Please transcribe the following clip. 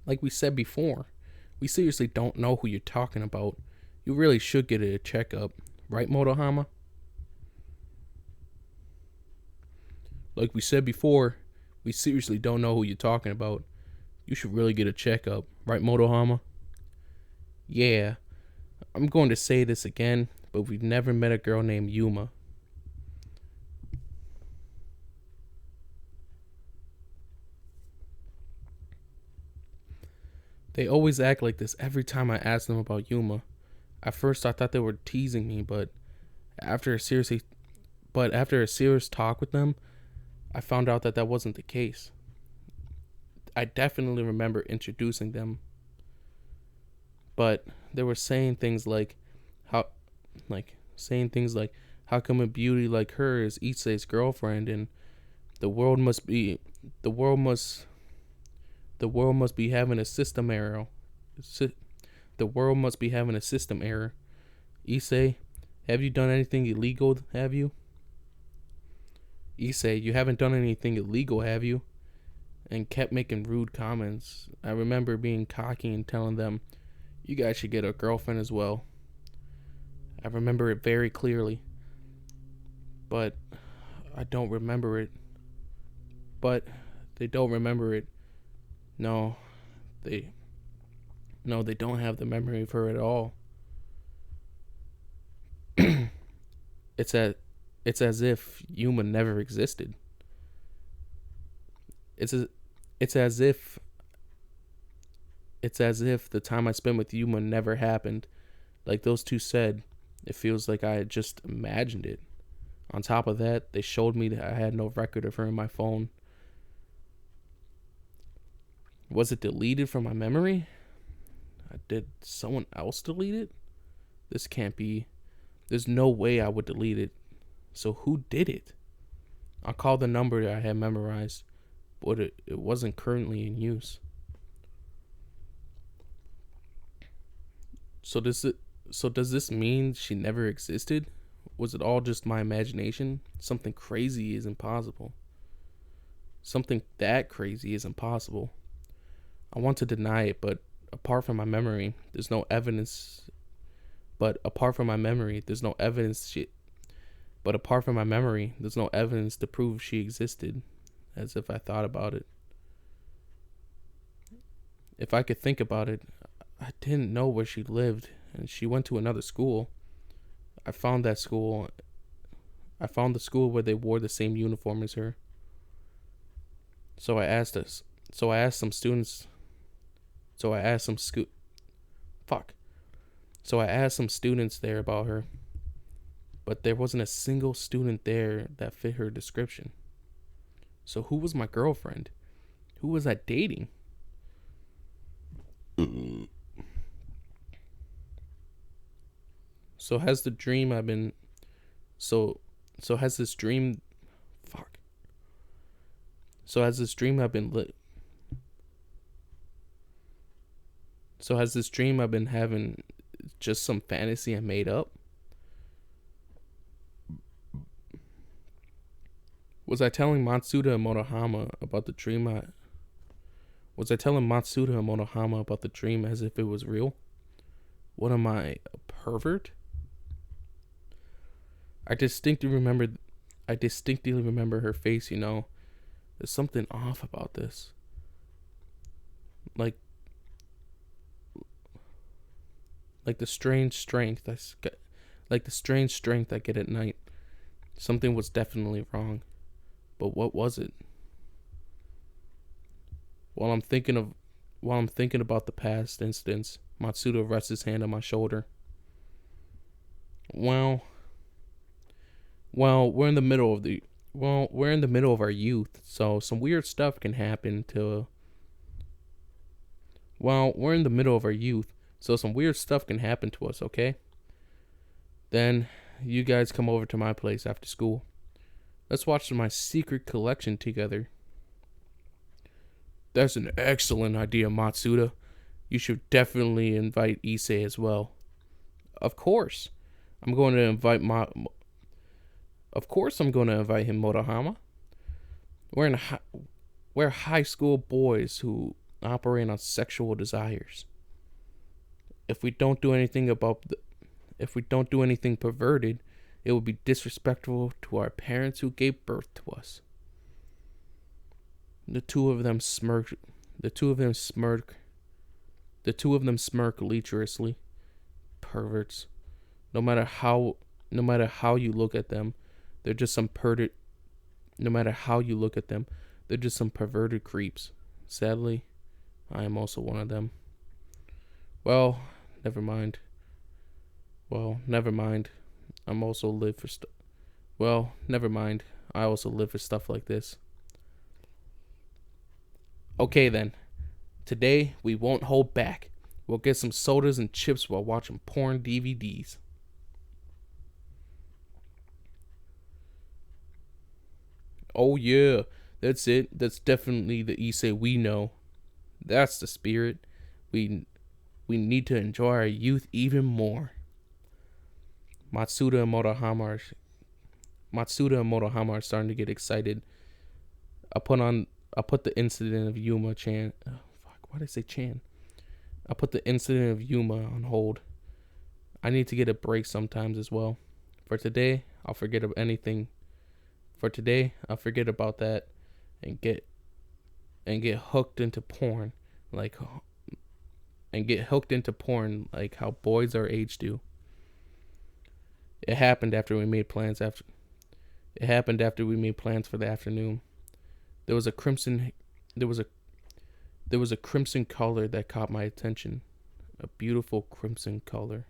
Like we said before, we seriously don't know who you're talking about. You really should get a checkup, right, Motohama? Like we said before, we seriously don't know who you're talking about. You should really get a checkup, right, Motohama? Yeah, I'm going to say this again, but we've never met a girl named Yuma. They always act like this every time I ask them about Yuma. At first I thought they were teasing me, after a seriously after a serious talk with them, I found out that that wasn't the case. I definitely remember introducing them, but they were saying things how saying things like how come a beauty like her is Issei's girlfriend and the world must be the world must the world must be having a system error. The world must be having a system error. Issei, have you done anything illegal, have you? Issei, you haven't done anything illegal, have you? And kept making rude comments. I remember being cocky and telling them, you guys should get a girlfriend as well. I remember it very clearly. But I don't remember it. But they don't remember it. No, they they don't have the memory of her at all. it's a it's as if Yuma never existed. It's a, it's as if the time I spent with Yuma never happened. Like those two said, it feels like I had just imagined it. On top of that, they showed me that I had no record of her in my phone. Was it deleted from my memory? Did someone else delete it? This can't be. There's no way I would delete it. So who did it? I called the number that I had memorized, but it wasn't currently in use. So does this mean she never existed? Was it all just my imagination? Something crazy is impossible. Something that crazy is impossible. I want to deny it, but apart from my memory, there's no evidence. But apart from my memory, there's no evidence she. But apart from my memory, there's no evidence to prove she existed. As if I thought about it. If I could think about it, I didn't know where she lived, and she went to another school. I found that school. I found the school where they wore the same uniform as her. So I asked us. So I asked some students. So I asked some sco- Fuck. So I asked some students there about her, but there wasn't a single student there that fit her description. So who was my girlfriend? Who was I dating? So has the dream I've been so has this dream fuck. So has this dream I've been lit So has this dream I've been having just some fantasy I made up? Was I telling Matsuda and Motohama about the dream I Was I telling Matsuda and Motohama about the dream as if it was real? What am I, a pervert? I distinctly remember I distinctly remember her face, you know. There's something off about this. Like like the strange strength I like the strange strength I get at night. Something was definitely wrong. But what was it? While I'm thinking of while I'm thinking about the past incidents, Matsuda rests his hand on my shoulder. Well, well, we're in the middle of the we're in the middle of our youth, so some weird stuff can happen to we're in the middle of our youth, so some weird stuff can happen to us, okay? Then you guys come over to my place after school. Let's watch my secret collection together. That's an excellent idea, Matsuda. You should definitely invite Issei as well. Of course. I'm going to invite Ma- Of course I'm going to invite him, Motohama. We're in we're high school boys who operate on sexual desires. If we don't do anything if we don't do anything perverted, it would be disrespectful to our parents who gave birth to us. The two of them smirk. The two of them smirk. The two of them smirk lecherously. Perverts. No matter how you look at them, they're just some perverted. No matter how you look at them, they're just some perverted creeps. Sadly, I am also one of them. Well, never mind. Never mind. I'm also live for never mind. I also live for stuff like this. Okay then. Today we won't hold back. We'll get some sodas and chips while watching porn DVDs. Oh yeah, that's it. That's definitely the Issei we know. That's the spirit. We need to enjoy our youth even more. Matsuda and Motohama are starting to get excited. I put the incident of Yuma Chan. Oh, fuck, why did I say Chan? I put the incident of Yuma on hold. I need to get a break sometimes as well. For today, I'll forget about anything. For today, I'll forget about that and get hooked into porn like how boys our age do. It happened after we made plans for the afternoon. There was a crimson color that caught my attention. A beautiful crimson color.